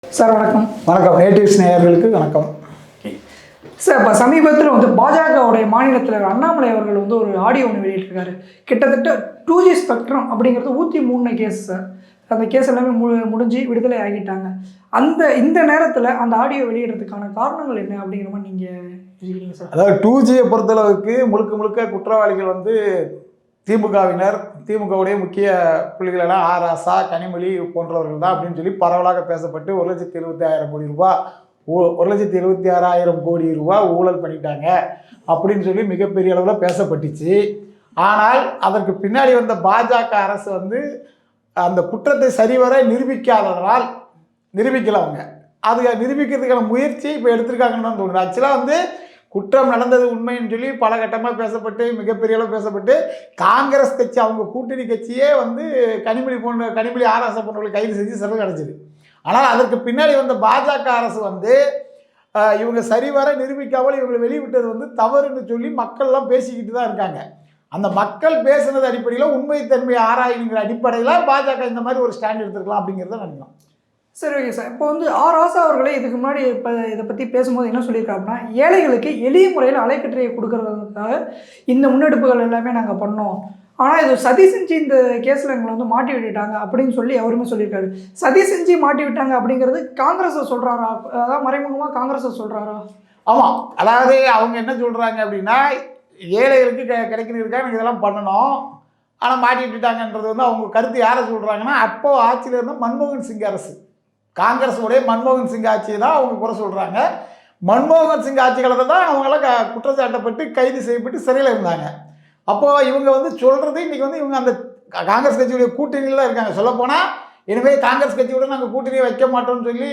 Sir வணக்கம். வணக்கம். Natives நேயர்களுக்கு வணக்கம். சார் இப்போ சமீபத்தில் பாஜகவுடைய மாநில தலைவர் அண்ணாமலை அவர்கள் ஒரு ஆடியோ ஒன்று வெளியிட்டிருக்காரு. கிட்டத்தட்ட 2G ஸ்பெக்ட்ரம் அப்படிங்கிறது ஊற்றி மூணு கேஸ் சார். அந்த கேஸ் எல்லாமே முடிஞ்சு விடுதலை ஆகிட்டாங்க. இந்த நேரத்தில் அந்த ஆடியோ வெளியிடுறதுக்கான காரணங்கள் என்ன அப்படிங்கிற மாதிரி நீங்கள் யோசிக்கிறீங்க சார்? அதாவது 2Gயை பொறுத்தளவுக்கு முழுக்க குற்றவாளிகள் திமுகவினர், திமுகவுடைய முக்கிய புள்ளிகளெல்லாம் ஆராசா, கனிமொழி போன்றவர்கள் தான் அப்படின்னு சொல்லி பரவலாக பேசப்பட்டு 1,76,000 கோடி ரூபாய் 1,76,000 கோடி ரூபாய் ஊழல் பண்ணிட்டாங்க அப்படின்னு சொல்லி மிகப்பெரிய அளவில் பேசப்பட்டுச்சு. ஆனால் அதற்கு பின்னாடி வந்த பாஜக அரசு அந்த குற்றத்தை சரிவர நிரூபிக்காததனால் நிரூபிக்கல. அவங்க அது நிரூபிக்கிறதுக்கான முயற்சி இப்போ எடுத்திருக்காங்கன்னு தான் தோணுது. ஆக்சுவலாக குற்றம் நடந்தது உண்மைன்னு சொல்லி பல கட்டமாக பேசப்பட்டு மிகப்பெரிய அளவு பேசப்பட்டு காங்கிரஸ் கட்சி அவங்க கூட்டணி கட்சியே கனிமொழி ஆராசா போன்றவர்களை கைது செஞ்சு சிறையில் கிடச்சிது. ஆனால் அதற்கு பின்னாடி வந்த பாஜக அரசு இவங்க சரிவர நிரூபிக்காமல் இவங்களை வெளிவிட்டது தவறுன்னு சொல்லி மக்கள்லாம் பேசிக்கிட்டு தான் இருக்காங்க. அந்த மக்கள் பேசுனது அடிப்படையில் உண்மைத்தன்மை ஆராயுங்கிற அடிப்படையில் பாஜக இந்த மாதிரி ஒரு ஸ்டாண்ட் எடுத்துருக்கலாம் அப்படிங்கிறத நினைக்கலாம். சரி, ஓகே சார். இப்போ ஆர் ராசா அவர்களே இதுக்கு முன்னாடி இதை பற்றி பேசும்போது என்ன சொல்லியிருக்காருன்னா, ஏழைகளுக்கு எளிய முறையில் அலைக்கற்றையை கொடுக்கறதுக்காக இந்த முன்னெடுப்புகள் எல்லாமே நாங்கள் பண்ணோம். ஆனால் இது சதி செஞ்சு இந்த கேஸில் எங்களை மாட்டி விட்டுட்டாங்க அப்படின்னு சொல்லி அவருமே சொல்லியிருக்காரு. சதி செஞ்சு மாட்டி விட்டாங்க அப்படிங்கிறது காங்கிரஸை சொல்கிறாரா? அதாவது மறைமுகமாக காங்கிரஸை சொல்கிறாரா? ஆமாம். அதாவது அவங்க என்ன சொல்கிறாங்க அப்படின்னா, ஏழைகளுக்கு கிடைக்கிறதுக்காக நாங்கள் இதெல்லாம் பண்ணணும், ஆனால் மாட்டி விட்டுட்டாங்கன்றது அவங்க கருத்து யாரை சொல்கிறாங்கன்னா, அப்போது ஆட்சியில் இருந்த மன்மோகன் சிங் அரசு, காங்கிரஸுடைய மன்மோகன் சிங் ஆட்சியை தான் அவங்க குறை சொல்கிறாங்க. மன்மோகன் சிங் ஆட்சி காலத்தில் தான் அவங்களாம் குற்றச்சாட்டப்பட்டு கைது செய்யப்பட்டு சிறையில் இருந்தாங்க. அப்போது இவங்க சொல்கிறது இன்றைக்கி இவங்க அந்த காங்கிரஸ் கட்சியுடைய கூட்டணியில் தான் இருக்காங்க. சொல்லப்போனால் எனவே காங்கிரஸ் கட்சியோட நாங்கள் கூட்டணியை வைக்க மாட்டோம்னு சொல்லி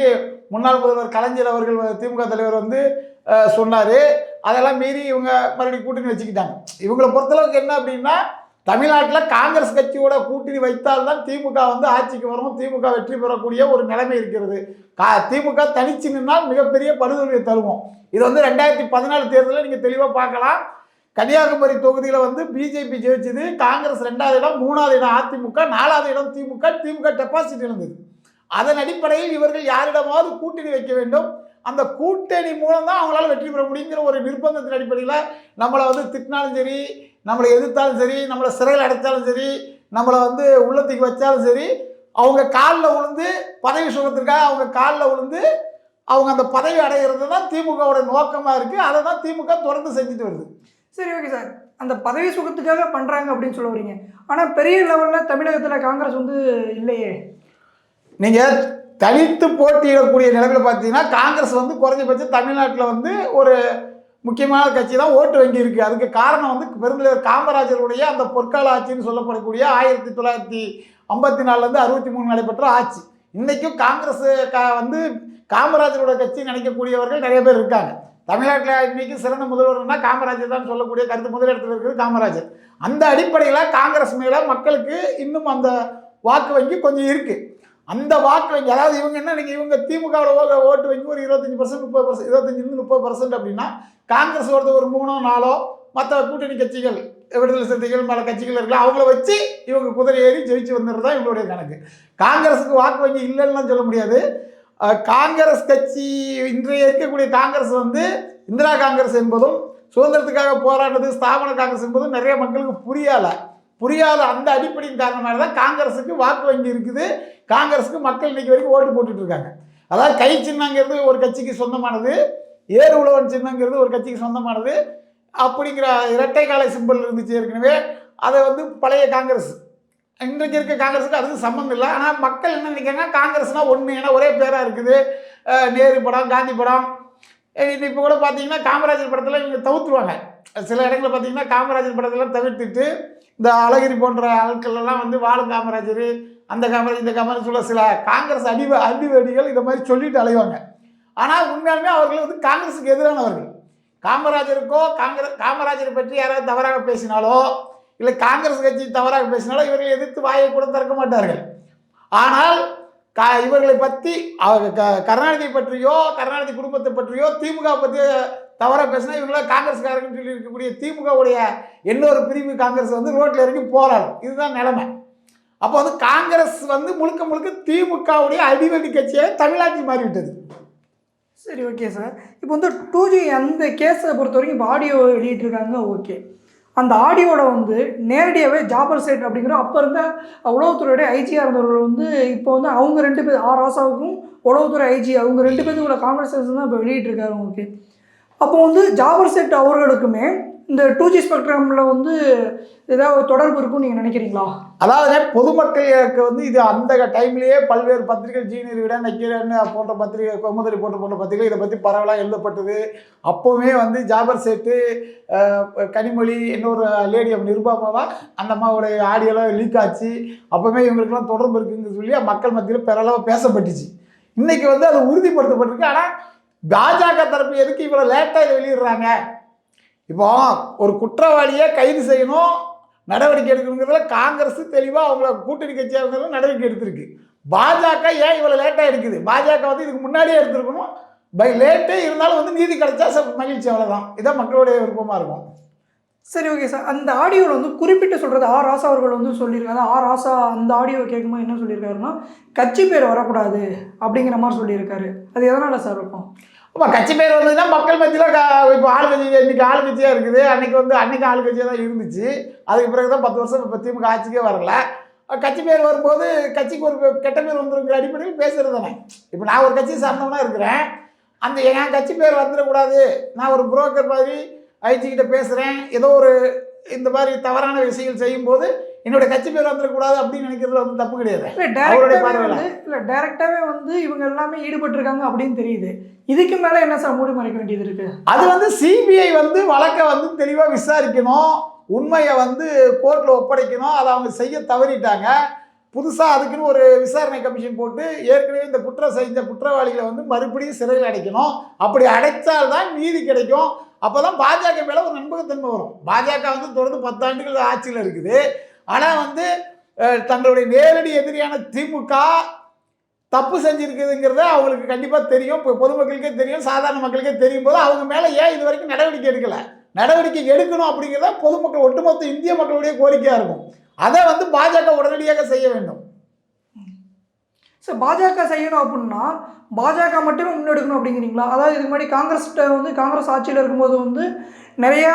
முன்னாள் முதல்வர் கலைஞர் அவர்கள் திமுக தலைவர் சொன்னார். அதெல்லாம் மீறி இவங்க மறுபடியும் கூட்டணி வச்சுக்கிட்டாங்க. இவங்களை பொறுத்தளவுக்கு என்ன அப்படின்னா, தமிழ்நாட்டில் காங்கிரஸ் கட்சியோட கூட்டணி வைத்தால்தான் திமுக ஆட்சிக்கு வரும், திமுக வெற்றி பெறக்கூடிய ஒரு நிலைமை இருக்கிறது. திமுக தனிச்சு நின்னால் மிகப்பெரிய படுதோல்வியை தருவோம். இது 2014 தேர்தலில் நீங்கள் தெளிவாக பார்க்கலாம். கன்னியாகுமரி தொகுதியில் பிஜேபி ஜெயிச்சது, காங்கிரஸ் 2வது இடம், 3வது இடம் அதிமுக, 4வது இடம் திமுக டெபாசிட் இருந்தது. அதன் அடிப்படையில் இவர்கள் யாரிடமாவது கூட்டணி வைக்க வேண்டும். அந்த கூட்டணி மூலம் தான் அவங்களால வெற்றி பெற முடியுங்கிற ஒரு நிர்பந்தத்தின் அடிப்படையில் நம்மளை திட்டினாலும் சரி, நம்மளை எதிர்த்தாலும் சரி, நம்மளை சிறையில் அடைத்தாலும் சரி, நம்மளை உள்ளத்துக்கு வச்சாலும் சரி, அவங்க காலில் விழுந்து பதவி சுகத்திற்காக அவங்க காலில் விழுந்து அவங்க அந்த பதவி அடைகிறது தான் திமுகவோட நோக்கமாக இருக்குது. அதை தான் திமுக தொடர்ந்து செஞ்சுட்டு வருது. சரி, ஓகே சார். அந்த பதவி சுகத்துக்காக பண்ணுறாங்க அப்படின்னு சொல்ல வரீங்க. ஆனால் பெரிய லெவலில் தமிழகத்தில் காங்கிரஸ் இல்லையே. நீங்கள் தனித்து போட்டியிடக்கூடிய நிலைமையில் பார்த்தீங்கன்னா, காங்கிரஸ் குறைஞ்சபட்சம் தமிழ்நாட்டில் ஒரு முக்கியமான கட்சி தான் ஓட்டு வங்கி இருக்குது. அதுக்கு காரணம் பெருந்தலைவர் காமராஜருடைய அந்த பொற்கால ஆட்சின்னு சொல்லப்படக்கூடிய 1954 63 நடைபெற்ற ஆட்சி. இன்றைக்கும் காங்கிரஸ் காமராஜரோட கட்சி நினைக்கக்கூடியவர்கள் நிறைய பேர் இருக்காங்க. தமிழ்நாட்டில் இன்றைக்கி சிறந்த முதல்வர்னா காமராஜர் தான் சொல்லக்கூடிய கருத்து முதலிடத்தில் இருக்கிறது காமராஜர். அந்த அடிப்படையில் காங்கிரஸ் மேலே மக்களுக்கு இன்னும் அந்த வாக்கு வங்கி கொஞ்சம் இருக்குது. அந்த வாக்கு வங்கி, அதாவது இவங்க என்ன இவங்க திமுகவோட ஓட்டு வங்கி ஒரு 25% 30%, 25-30% அப்படின்னா, காங்கிரஸ் ஒரு 3-4 மற்ற கூட்டணி கட்சிகள், விடுதலை சிறுத்தைகள், பல கட்சிகள் இருக்குல்ல, அவங்கள வச்சு இவங்க குதிரை ஏறி ஜெயிச்சு வந்துடுறது தான் இவங்களுடைய கணக்கு. காங்கிரஸுக்கு வாக்கு வங்கி இல்லைன்னு சொல்ல முடியாது. காங்கிரஸ் கட்சி இன்றைய இருக்கக்கூடிய காங்கிரஸ் இந்திரா காங்கிரஸ் என்பதும் சுதந்திரத்துக்காக போராடுறது ஸ்தாபன காங்கிரஸ் என்பதும் நிறைய மக்களுக்கு புரியாத அந்த அடிப்படையின் காரணமாக தான் காங்கிரஸுக்கு வாக்கு வங்கி இருக்குது. காங்கிரஸுக்கு மக்கள் இன்றைக்கி வரைக்கும் ஓட்டு போட்டுட்டு இருக்காங்க. அதாவது கை சின்னங்கிறது ஒரு கட்சிக்கு சொந்தமானது, ஏறு உழவன் சின்னங்கிறது ஒரு கட்சிக்கு சொந்தமானது அப்படிங்கிற இரட்டை காலை சிம்பிள் இருந்துச்சு ஏற்கனவே. அதை பழைய காங்கிரஸ், இன்றைக்கு இருக்க காங்கிரஸுக்கு அதுக்கு சம்மந்தம் இல்லை. ஆனால் மக்கள் என்ன நினைக்கிறாங்க, காங்கிரஸ்னால் ஒன்று, ஏன்னா ஒரே பேராக இருக்குது. நேரு படம், காந்தி படம், இப்போ கூட பார்த்தீங்கன்னா காமராஜர் படத்தில் இவங்க தவிர்த்துருவாங்க. சில இடங்களில் பார்த்தீங்கன்னா காமராஜர் படத்தெல்லாம் தவிர்த்துட்டு இந்த அழகிரி போன்ற ஆட்கள்லாம் வாழும் காமராஜர், அந்த காமராஜர், இந்த காமராஜர் சொல்ல சில காங்கிரஸ் அடிவேடிகள் இதை மாதிரி சொல்லிட்டு அலைவாங்க. ஆனால் உண்மையாலுமே அவர்கள் காங்கிரஸுக்கு எதிரானவர்கள். காமராஜரை பற்றி யாராவது தவறாக பேசினாலோ இல்லை காங்கிரஸ் கட்சி தவறாக பேசினாலோ இவர்கள் எதிர்த்து வாயை கூட திறக்க மாட்டார்கள். ஆனால் இவர்களை பற்றி கருணாநிதி பற்றியோ கருணாநிதி குடும்பத்தை பற்றியோ திமுக பற்றி தவறாக பேசினா இவங்களாம் காங்கிரஸ்காரங்கன்னு சொல்லி இருக்கக்கூடிய திமுகவுடைய இன்னொரு பிரிவு காங்கிரஸ் ரோட்டில் இறங்கி போராடும். இதுதான் நிலைமை. அப்போ வந்து காங்கிரஸ் வந்து முழுக்க முழுக்க திமுகவுடைய அடிவெடி கட்சியாக தமிழ்நாட்டில் மாறிவிட்டது. சரி, ஓகே சார். இப்போ வந்து 2G அந்த கேஸை பொறுத்த வரைக்கும் இப்போ ஆடியோ வெளியிட்டிருக்காங்க, ஓகே. அந்த ஆடியோவில் வந்து நேரடியாகவே ஜாபர் சேட் அப்படிங்கிற அப்போ இருந்த உளவுத்துறையுடைய ஐஜியாக இருந்தவர்கள் வந்து இப்போ வந்து அவங்க 2 பேர் ராசாவுக்கும் உளவுத்துறை ஐஜி அவங்க 2 பேருக்குள்ள கான்வர்சேஷன் தான் இப்போ வெளியிட்டிருக்காரு, ஓகே. அப்போ வந்து ஜாபர் சேட் அவர்களுக்குமே இந்த 2G ஸ்பெக்ட்ரமில் வந்து ஏதாவது தொடர்பு இருக்குன்னு நீங்கள் நினைக்கிறீங்களா? அதாவது பொதுமக்களுக்கு வந்து இது அந்த டைம்லேயே பல்வேறு பத்திரிகை ஜீனியர் விட நக்கீரன் போன்ற பத்திரிகை கௌமுதி போன்ற பத்திரிகை இதை பற்றி பரவலாக எழுதப்பட்டது. அப்போவுமே வந்து ஜாபர் சேட்டு கனிமொழி இன்னொரு லேடி நிருபாமாவா அந்த அம்மாவுடைய ஆடியோலாம் லீக் ஆச்சு. அப்போவுமே இவங்களுக்குலாம் தொடர்பு இருக்குன்னு சொல்லி மக்கள் மத்தியில் பெறளவாக பேசப்பட்டுச்சு. இன்றைக்கி வந்து அது உறுதிப்படுத்தப்பட்டிருக்கு. ஆனால் பாஜக தரப்பு எதுக்கு இவ்வளோ லேட்டாக இதை வெளியிடுறாங்க? இப்போ ஒரு குற்றவாளியை கைது செய்யணும், நடவடிக்கை எடுக்கணுங்கிறதுல காங்கிரஸ் தெளிவாக அவங்கள கூட்டணி கட்சியாக நடவடிக்கை எடுத்திருக்கு. பாஜக ஏன் இவ்வளோ லேட்டாக எடுக்குது? பாஜக வந்து இதுக்கு முன்னாடியே எடுத்துருக்கணும். பை லேட்டே இருந்தாலும் வந்து நீதி கிடைச்சா மகிழ்ச்சி, அவ்வளோதான். இதான் மக்களுடைய விருப்பமாக இருக்கும். சரி, ஓகே சார். அந்த ஆடியோவில் வந்து குறிப்பிட்டு சொல்கிறது ராசா அவர்கள் வந்து சொல்லியிருக்காங்க. ராசா அந்த ஆடியோ கேட்கும்போது என்ன சொல்லியிருக்காருன்னா, கட்சி பேர் வரக்கூடாது அப்படிங்கிற மாதிரி சொல்லியிருக்காரு. அது எதனால் சார் இருக்கும்? ஆமாம், கட்சி பேர் வந்ததுன்னா மக்கள் மத்தியில் இப்போ ஆளுங்கட்சி இன்றைக்கி ஆளுங்கட்சியாக இருக்குது. அன்றைக்கி ஆளுங்கட்சியாக தான் இருந்துச்சு. அதுக்கு பிறகு தான் 10 வருஷம் இப்போ திமுக ஆட்சிக்கே வரல. கட்சி பேர் வரும்போது கட்சிக்கு ஒரு கெட்ட பேர் வந்துருங்கிற அடிப்படையில் பேசுகிறது தானே. இப்போ நான் ஒரு கட்சியை சார்ந்தவனா இருக்கிறேன், அந்த என் கட்சி பேர் வந்துடக்கூடாது, நான் ஒரு புரோக்கர் மாதிரி ஐஜிக்கிட்ட பேசுகிறேன், ஏதோ ஒரு இந்த மாதிரி தவறான விஷயங்கள் செய்யும்போது என்னுடைய கட்சி பேர் வந்துடக்கூடாது அப்படின்னு நினைக்கிறதுல வந்து தப்பு கிடையாது. இல்லை, டைரெக்டாகவே வந்து இவங்க எல்லாமே ஈடுபட்டிருக்காங்க அப்படின்னு தெரியுது. இதுக்கு மேலே என்ன சார் மூடி மறைக்க வேண்டியது இருக்குது? அது வந்து சிபிஐ வந்து வழக்கை வந்து தெளிவாக விசாரிக்கணும், உண்மையை வந்து கோர்ட்டில் ஒப்படைக்கணும். அதை அவங்க செய்ய தவறிட்டாங்க. புதுசாக அதுக்குன்னு ஒரு விசாரணை கமிஷன் போட்டு ஏற்கனவே இந்த குற்றம் செஞ்ச குற்றவாளிகளை வந்து மறுபடியும் சிறையில் அடைக்கணும். அப்படி அடைத்தால்தான் நீதி கிடைக்கும். அப்போ தான் பாஜக மேலே ஒரு நம்பகத்தன்மை வரும். பாஜக வந்து தொடர்ந்து 10 ஆண்டுகள் ஆட்சியில் இருக்குது. ஆனால் வந்து தங்களுடைய நேரடி எதிரியான திமுக தப்பு செஞ்சுருக்குதுங்கிறத அவங்களுக்கு கண்டிப்பாக தெரியும். இப்போ பொதுமக்களுக்கே தெரியும், சாதாரண மக்களுக்கே தெரியும் போது அவங்க மேலே ஏன் இது வரைக்கும் நடவடிக்கை எடுக்கலை? நடவடிக்கை எடுக்கணும் அப்படிங்கிறத பொதுமக்கள் ஒட்டுமொத்த இந்திய மக்களுடைய கோரிக்கையாக இருக்கும். அதை வந்து பாஜக உடனடியாக செய்ய வேண்டும். சார், பாஜக செய்யணும் அப்படின்னா பாஜக மட்டுமே முன்னெடுக்கணும் அப்படிங்கிறீங்களா? அதாவது இதுக்கு முன்னாடி காங்கிரஸ் ஆட்சியில் இருக்கும்போது வந்து நிறையா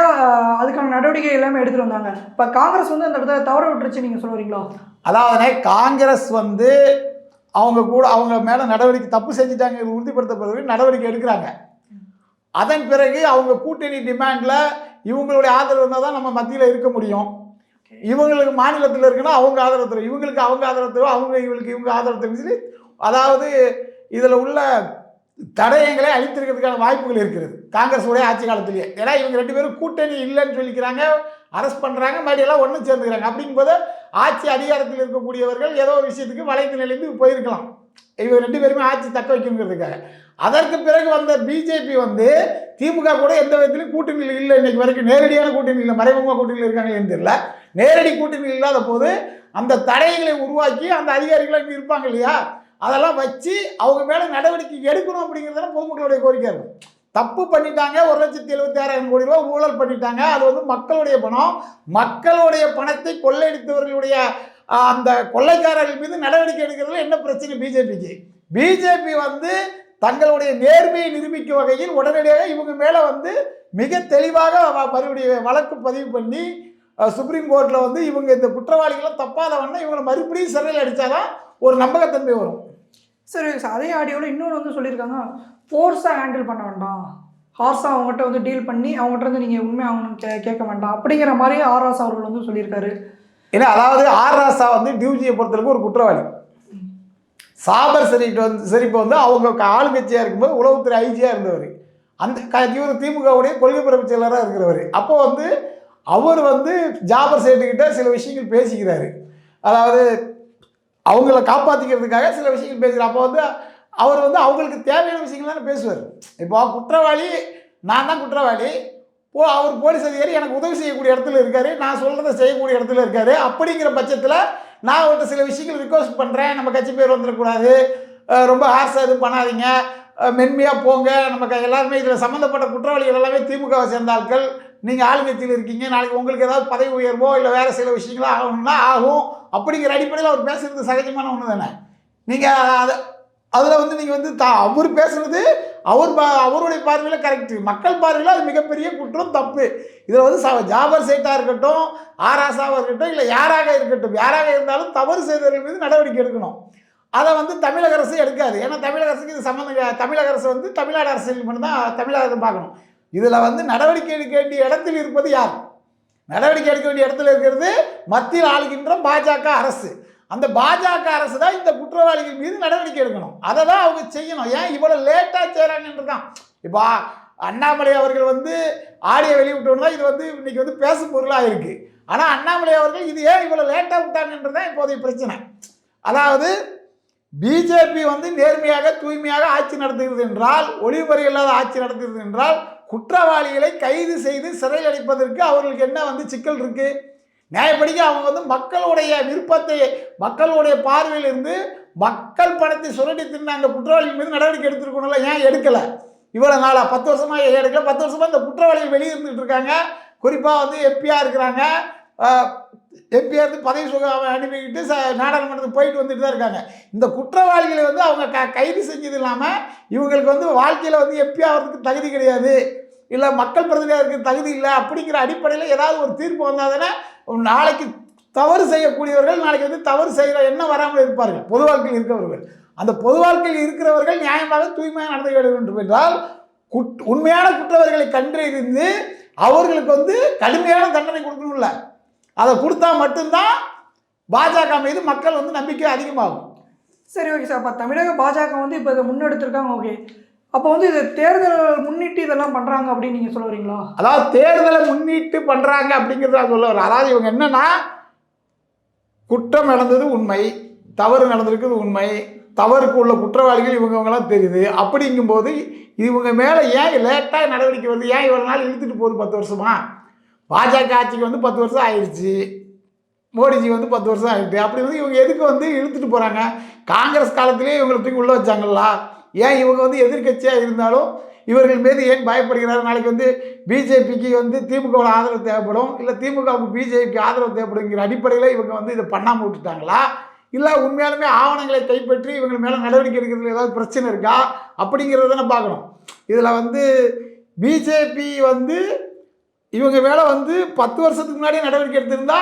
அதுக்கான நடவடிக்கை எல்லாமே எடுத்துகிட்டு வந்தாங்க. இப்போ காங்கிரஸ் வந்து அந்த இடத்துல தவற விட்டுருச்சு நீங்கள் சொல்லுவீங்களா? அதாவது காங்கிரஸ் வந்து அவங்க மேலே நடவடிக்கை தப்பு செஞ்சுட்டாங்க உறுதிப்படுத்தப்படுறது நடவடிக்கை எடுக்கிறாங்க. அதன் பிறகு அவங்க கூட்டணி டிமாண்டில் இவங்களுடைய ஆதரவு இருந்தால் தான் நம்ம மத்தியில் இருக்க முடியும். இவங்களுக்கு மாநிலத்தில் இருக்குன்னா அவங்க ஆதரவு தரும், இவங்களுக்கு அவங்க ஆதரவு தரும், இவங்க ஆதரவு தரும் சொல்லி அதாவது இதில் உள்ள தடயங்களை அழித்திருக்கிறதுக்கான வாய்ப்புகள் இருக்கிறது காங்கிரஸ் உடைய ஆட்சி காலத்திலேயே. ஏன்னா இவங்க 2 பேரும் கூட்டணி இல்லைன்னு சொல்லிக்கிறாங்க, அரெஸ்ட் பண்ணுறாங்க, மறுபடியெல்லாம் ஒன்று சேர்ந்துக்கிறாங்க. அப்படிங்கும்போது ஆட்சி அதிகாரத்தில் இருக்கக்கூடியவர்கள் ஏதோ ஒரு விஷயத்துக்கு வளைந்து நிலைந்து போயிருக்கலாம், இவங்க 2 பேருமே ஆட்சி தக்க வைக்கணுங்கிறதுக்காக. அதற்கு பிறகு வந்த பிஜேபி வந்து திமுக கூட எந்த விதத்திலும் கூட்டணியில் இல்லை. இன்னைக்கு வரைக்கும் நேரடியான கூட்டணி இல்லை, மறைமுக கூட்டணியில் இருக்காங்கன்னு தெரியல. நேரடி கூட்டணி இல்லாத போது அந்த தடைகளை உருவாக்கி அந்த அதிகாரிகள் இங்கே இருப்பாங்க இல்லையா, அதெல்லாம் வச்சு அவங்க மேலே நடவடிக்கை எடுக்கணும் அப்படிங்கிறத பொதுமக்களுடைய கோரிக்கை இருக்கும். தப்பு பண்ணிட்டாங்க, 1,76,000 கோடி ரூபா ஊழல் பண்ணிட்டாங்க. அது வந்து மக்களுடைய பணம். மக்களுடைய பணத்தை கொள்ளையடித்தவர்களுடைய அந்த கொள்ளைக்காரர்கள் மீது நடவடிக்கை எடுக்கிறதுல என்ன பிரச்சனை பிஜேபிக்கு? பிஜேபி வந்து தங்களுடைய நேர்மையை நிரூபிக்கும் வகையில் உடனடியாக இவங்க மேலே வந்து மிக தெளிவாக மறுபடியும் வழக்கு பதிவு பண்ணி சுப்ரீம் கோர்ட்டில் வந்து இவங்க இந்த குற்றவாளிகளும் தப்பாதவன்னா இவங்களை மறுபடியும் சிறையில் அடித்தாதான் ஒரு நம்பகத்தன்மை வரும். சரி சார், அதே ஆடியோவில் இன்னொன்று வந்து சொல்லியிருக்காங்க, ஃபோர்ஸாக ஹேண்டில் பண்ண வேண்டாம், ஹார்ஸாக அவங்ககிட்ட வந்து டீல் பண்ணி அவங்ககிட்ட வந்து நீங்கள் உண்மையாக அவங்க கேட்க வேண்டாம் அப்படிங்கிற மாதிரி ராசா அவர்கள் வந்து சொல்லியிருக்காரு. ஏன்னா அதாவது ராசா வந்து டியூஜியை பொறுத்தளவுக்கு ஒரு குற்றவாளி. சாபர் ஷெரீப் வந்து அவங்க ஆளுங்கட்சியாக இருக்கும்போது உளவுத்துறை ஐஜியாக இருந்தவர். அந்த இவர் திமுகவுடைய கொள்கை பரப்பு செயலராக இருக்கிறவர். அப்போ வந்து அவர் வந்து ஜாபர் சேட்டுக்கிட்ட சில விஷயங்கள் பேசிக்கிறாரு, அதாவது அவங்கள காப்பாற்றிக்கிறதுக்காக சில விஷயங்கள் பேசுகிறார். அப்போ வந்து அவர் வந்து அவங்களுக்கு தேவையான விஷயங்கள் தானே பேசுவார். இப்போ குற்றவாளி நான் தான் குற்றவாளி, அவர் போலீஸ் அதிகாரி எனக்கு உதவி செய்யக்கூடிய இடத்துல இருக்கார், நான் சொல்கிறத செய்யக்கூடிய இடத்துல இருக்கார். அப்படிங்கிற பட்சத்தில் நான் அவர்கிட்ட சில விஷயங்கள் ரிக்வஸ்ட் பண்ணுறேன், நம்ம கட்சி பேர் வந்துடக்கூடாது, ரொம்ப ஹார்ஸாக எதுவும் பண்ணாதீங்க, மென்மையாக போங்க, நமக்கு எல்லாருமே இதில் சம்மந்தப்பட்ட குற்றவாளிகள் எல்லாமே திமுகவை சேர்ந்த ஆட்கள், நீங்கள் ஆளுங்கட்சியில் இருக்கீங்க, நாளைக்கு உங்களுக்கு ஏதாவது பதவி உயர்வோ இல்லை வேறு சில விஷயங்களோ ஆகணும்னா ஆகும், அப்படிங்கிற அடிப்படையில் அவர் பேசுறது சகஜமான ஒன்று தானே. நீங்கள் அதை அதில் வந்து நீங்கள் வந்து அவர் பேசுறது அவருடைய பார்வையில் கரெக்டு, மக்கள் பார்வையில் அது மிகப்பெரிய குற்றம், தப்பு. இதில் வந்து ஜாபர் சேட்டாக இருக்கட்டும், ஆராசாவாக இருக்கட்டும், இல்லை யாராக இருக்கட்டும், யாராக இருந்தாலும் தவறு செய்தவர்கள் மீது நடவடிக்கை எடுக்கணும். அதை வந்து தமிழக அரசு எடுக்காது. ஏன்னா தமிழக அரசுக்கு இது சம்மந்தம். தமிழக அரசு வந்து தமிழ்நாடு அரசியல் மட்டும்தான் தமிழக பார்க்கணும். இதில் வந்து நடவடிக்கை எடுக்க வேண்டிய இடத்தில் இருப்பது யார்? நடவடிக்கை எடுக்க வேண்டிய இடத்துல இருக்கிறது மத்தியில் ஆளுகின்ற பாஜக அரசு. அந்த பாஜக அரசு தான் இந்த குற்றவாளிகள் மீது நடவடிக்கை எடுக்கணும். அதை தான் அவங்க செய்யணும். ஏன் இவ்வளோ லேட்டாக செய்கிறாங்கன்றது தான். இப்போ அண்ணாமலை அவர்கள் வந்து ஆடியோ வெளியிட்டோன்னா இது வந்து இன்னைக்கு வந்து பேசும் பொருளாக இருக்குது. ஆனால் அண்ணாமலை அவர்கள் இது ஏன் இவ்வளோ லேட்டாக விட்டாங்கன்றது தான் இப்போதைய பிரச்சனை. அதாவது பிஜேபி வந்து நேர்மையாக தூய்மையாக ஆட்சி நடத்துகிறது என்றால், ஒளிபரப்பு இல்லாத ஆட்சி நடத்துகிறது என்றால், குற்றவாளிகளை கைது செய்து சிறையில் அடைப்பதற்கு அவர்களுக்கு என்ன வந்து சிக்கல் இருக்குது? நியாயப்படிக்க அவங்க வந்து மக்களுடைய விருப்பத்தை, மக்களுடைய பார்வையிலிருந்து மக்கள் பணத்தை சுரண்டி தின்ன அந்த குற்றவாளிகள் மீது நடவடிக்கை எடுத்துருக்கணும்ல. ஏன் எடுக்கலை? இவ்வளோ நாளாக 10 வருஷமாக எடுக்கல. 10 வருஷமாக இந்த குற்றவாளிகள் வெளியே இருந்துகிட்டு இருக்காங்க. குறிப்பாக வந்து எம்பியாக இருக்கிறாங்க. எம்பியாக இருந்து பதவி சுகம் அனுப்பிக்கிட்டு நாடாளுமன்றத்துக்கு போயிட்டு வந்துட்டு தான் இருக்காங்க. இந்த குற்றவாளிகளை வந்து அவங்க கைது செஞ்சது இல்லாமல் இவங்களுக்கு வந்து வாழ்க்கையில் வந்து எம்பி ஆகிறதுக்கு தகுதி கிடையாது, இல்லை மக்கள் பிரதிநிதியாக இருக்கிறது தகுதி இல்லை அப்படிங்கிற அடிப்படையில் ஏதாவது ஒரு தீர்ப்பு வந்தால் தானே நாளைக்கு தவறு செய்யக்கூடியவர்கள் நாளைக்கு வந்து தவறு செய்கிற எண்ணம் வராமல் இருப்பார்கள். பொது வாழ்க்கையில் இருக்கிறவர்கள், அந்த பொது வாழ்க்கையில் இருக்கிறவர்கள் நியாயமாக தூய்மையாக நடந்து கொள்ள வேண்டும் என்றால் உண்மையான குற்றவாளிகளை கண்டறிந்து அவர்களுக்கு வந்து கடுமையான தண்டனை கொடுக்கணும்ல. அதை கொடுத்தா மட்டும்தான் பாஜக மீது மக்கள் வந்து நம்பிக்கை அதிகமாகும். சரி, ஓகே சார். அப்போ தமிழக பாஜக வந்து இப்போ இதை முன்னெடுத்திருக்காங்க. ஓகே, அப்போ வந்து இது தேர்தல் முன்னிட்டு இதெல்லாம் பண்ணுறாங்க அப்படின்னு நீங்கள் சொல்ல வரீங்களா? அதாவது தேர்தலை முன்னிட்டு பண்ணுறாங்க அப்படிங்கிறத நான் சொல்ல வரேன். அதாவது இவங்க என்னென்னா, குற்றம் நடந்தது உண்மை, தவறு நடந்திருக்குது உண்மை, தவறுக்கு உள்ள குற்றவாளிகள் இவங்கெல்லாம் தெரியுது. அப்படிங்கும்போது இவங்க மேலே ஏன் லேட்டாக நடவடிக்கை வருது? ஏன் இவ்வளோ நாள் இழுத்துட்டு போகுது? 10 வருஷமா பாஜக ஆட்சிக்கு வந்து 10 வருஷம் ஆயிடுச்சு, மோடிஜி வந்து 10 வருஷம் ஆகிட்டு. அப்படி வந்து இவங்க எதுக்கு வந்து இழுத்துட்டு போகிறாங்க? காங்கிரஸ் காலத்திலே இவங்களை தூக்கி உள்ளே வச்சாங்களா? ஏன் இவங்க வந்து எதிர்கட்சியாக இருந்தாலும் இவர்கள் மீது ஏன் பயப்படுகிறார்? நாளைக்கு வந்து பிஜேபிக்கு வந்து திமுகவோட ஆதரவு தேவைப்படும், இல்லை திமுகவுக்கு பிஜேபிக்கு ஆதரவு தேவைப்படுங்கிற அடிப்படையில் இவங்க வந்து இதை பண்ணாமல் விட்டுட்டாங்களா? இல்லை உண்மையாலுமே ஆவணங்களை கைப்பற்றி இவங்க மேலே நடவடிக்கை எடுக்கிறதுல ஏதாவது பிரச்சனை இருக்கா அப்படிங்கிறத தானே பார்க்கணும். இதில் வந்து பிஜேபி வந்து இவங்க மேலே வந்து 10 வருஷத்துக்கு முன்னாடியே நடவடிக்கை எடுத்திருந்தா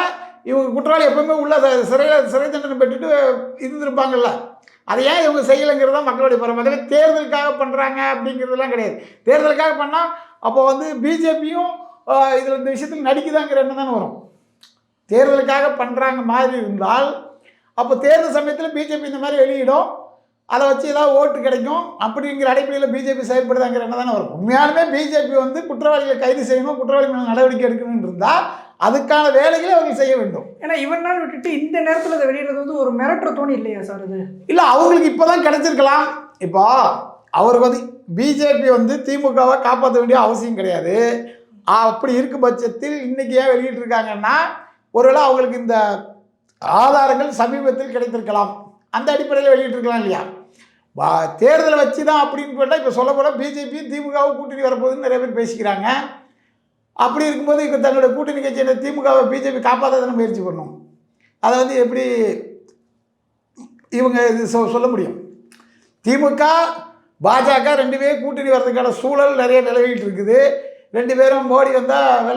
இவங்க குற்றவாளி எப்பவுமே உள்ள சிறை தண்டனை பெற்றுட்டு இருந்திருப்பாங்கல்ல. அதை ஏன் இவங்க செய்யலைங்கிறது தான் மக்களுடைய பரவாயில்ல. அதே தேர்தலுக்காக பண்ணுறாங்க அப்படிங்கிறதுலாம் கிடையாது. தேர்தலுக்காக பண்ணால் அப்போ வந்து பிஜேபியும் இதில் இந்த விஷயத்தில் நடிக்குதாங்கிற எண்ணம் தானே வரும். தேர்தலுக்காக பண்ணுறாங்க மாதிரி இருந்தால் அப்போ தேர்தல் சமயத்தில் பிஜேபி இந்த மாதிரி வெளியிடும், அதை வச்சு ஏதாவது ஓட்டு கிடைக்கும் அப்படிங்கிற அடிப்படையில் பிஜேபி செயல்படுதாங்கிற எண்ணம் தானே வரும். உண்மையாலுமே பிஜேபி வந்து குற்றவாளிகளை கைது செய்யணும், குற்றவாளிகள் மேலே நடவடிக்கை எடுக்கணும்னு இருந்தால் அதுக்கான வேலைகளை அவர்கள் செய்ய வேண்டும். ஏன்னா இவன் நாள் விட்டுட்டு இந்த நேரத்தில் அதை வெளியிடுறது வந்து ஒரு மிரட்டுற தோணி இல்லையா சார்? அது இல்லை, அவங்களுக்கு இப்போ தான் கிடைச்சிருக்கலாம். இப்போ அவருக்கு வந்து பிஜேபி வந்து திமுகவை காப்பாற்ற வேண்டிய அவசியம் கிடையாது. அப்படி இருக்கும் பட்சத்தில் இன்றைக்கி ஏன் வெளியிட்டிருக்காங்கன்னா, ஒருவேளை அவங்களுக்கு இந்த ஆதாரங்கள் சமீபத்தில் கிடைத்திருக்கலாம், அந்த அடிப்படையில் வெளியிட்டிருக்கலாம் இல்லையா? தேர்தலை வச்சு தான் அப்படின்னு கேட்டால் இப்போ சொல்லப்போனால் பிஜேபியும் திமுகவும் கூட்டணி வரப்போகுதுன்னு நிறைய பேர் பேசிக்கிறாங்க. அப்படி இருக்கும்போது இப்போ தன்னோட கூட்டணி கட்சியை திமுகவை பிஜேபி காப்பாற்ற தானே முயற்சி பண்ணணும். அதை வந்து எப்படி இவங்க இது சொல்ல முடியும்? திமுக பாஜக 2 பேரும் கூட்டணி வர்றதுக்கான சூழல் நிறைய நிலவிட்டு இருக்குது. 2 பேரும் மோடி வந்தால்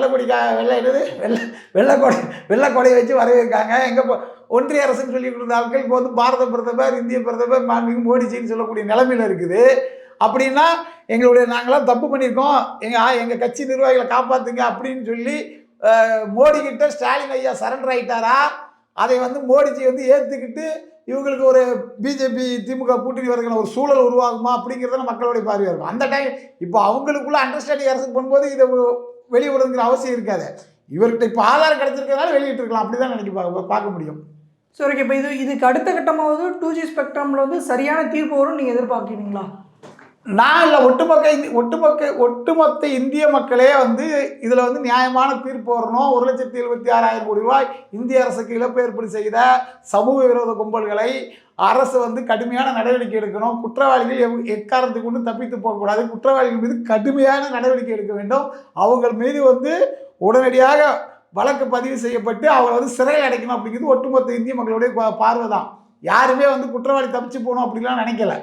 வெள்ளைக்கொடையை வச்சு வரவேற்காங்க. எங்கே ஒன்றிய அரசுன்னு சொல்லி கொடுத்த ஆட்கள் இப்போ வந்து பாரத பிரதமர், இந்திய பிரதமர் மாண்புமிகு மோடிஜின்னு சொல்லக்கூடிய நிலைமையில் இருக்குது. அப்படின்னா நாங்களாம் தப்பு பண்ணியிருக்கோம், எங்கள் கட்சி நிர்வாகிகளை காப்பாற்றுங்க அப்படின்னு சொல்லி மோடிக்கிட்ட ஸ்டாலின் ஐயா சரண்டர் ஆகிட்டாரா? அதை வந்து மோடிஜி வந்து ஏற்றுக்கிட்டு இவங்களுக்கு ஒரு பிஜேபி திமுக கூட்டணி வரதுக்கான ஒரு சூழல் உருவாகுமா அப்படிங்கிறத மக்களுடைய பார்வையாக இருக்கும். அந்த டைம் இப்போ அவங்களுக்குள்ள அண்டர்ஸ்டாண்டிங் அரசு பண்ணும்போது இதை வெளியிடுங்கிற அவசியம் இருக்காது. இவர்கிட்ட இப்போ ஆதாரம் கிடைச்சிருக்கிறதுனால வெளியிட்டிருக்கலாம், அப்படி தான் பார்க்க முடியும். சரி, இப்போ இதுக்கு அடுத்த கட்டமாவது 2G ஸ்பெக்ட்ரமில் வந்து சரியான தீர்ப்பு வரும் நீங்கள் எதிர்பார்க்கிறீங்களா? நான் இல்லை, ஒட்டுமொத்த இந்திய மக்களே வந்து இதில் வந்து நியாயமான தீர்ப்பு வரணும். 1,76,000 கோடி ரூபாய் இந்திய அரசுக்கு இழப்பு ஏற்படு செய்த சமூக விரோத கும்பல்களை அரசு வந்து கடுமையான நடவடிக்கை எடுக்கணும். குற்றவாளிகள் எக்காரணத்துக்கு கொண்டு தப்பித்து போகக்கூடாது. குற்றவாளிகள் மீது கடுமையான நடவடிக்கை எடுக்க வேண்டும். அவங்க மீது வந்து உடனடியாக வழக்கு பதிவு செய்யப்பட்டு அவரை வந்து சிறையில் அடைக்கணும் அப்படிங்கிறது ஒட்டுமொத்த இந்திய மக்களுடைய பார்வை தான். யாருமே வந்து குற்றவாளி தப்பிச்சு போகணும் அப்படிலாம் நினைக்கல.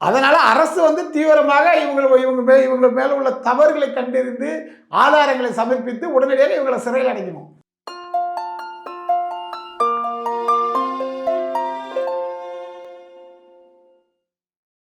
அதனால் அரசு வந்து தீவிரமாக இவங்க மேலே உள்ள தவறுகளை கண்டறிந்து ஆதாரங்களை சமர்ப்பித்து உடனடியாக இவங்களை சிறையில் அடைக்கணும்.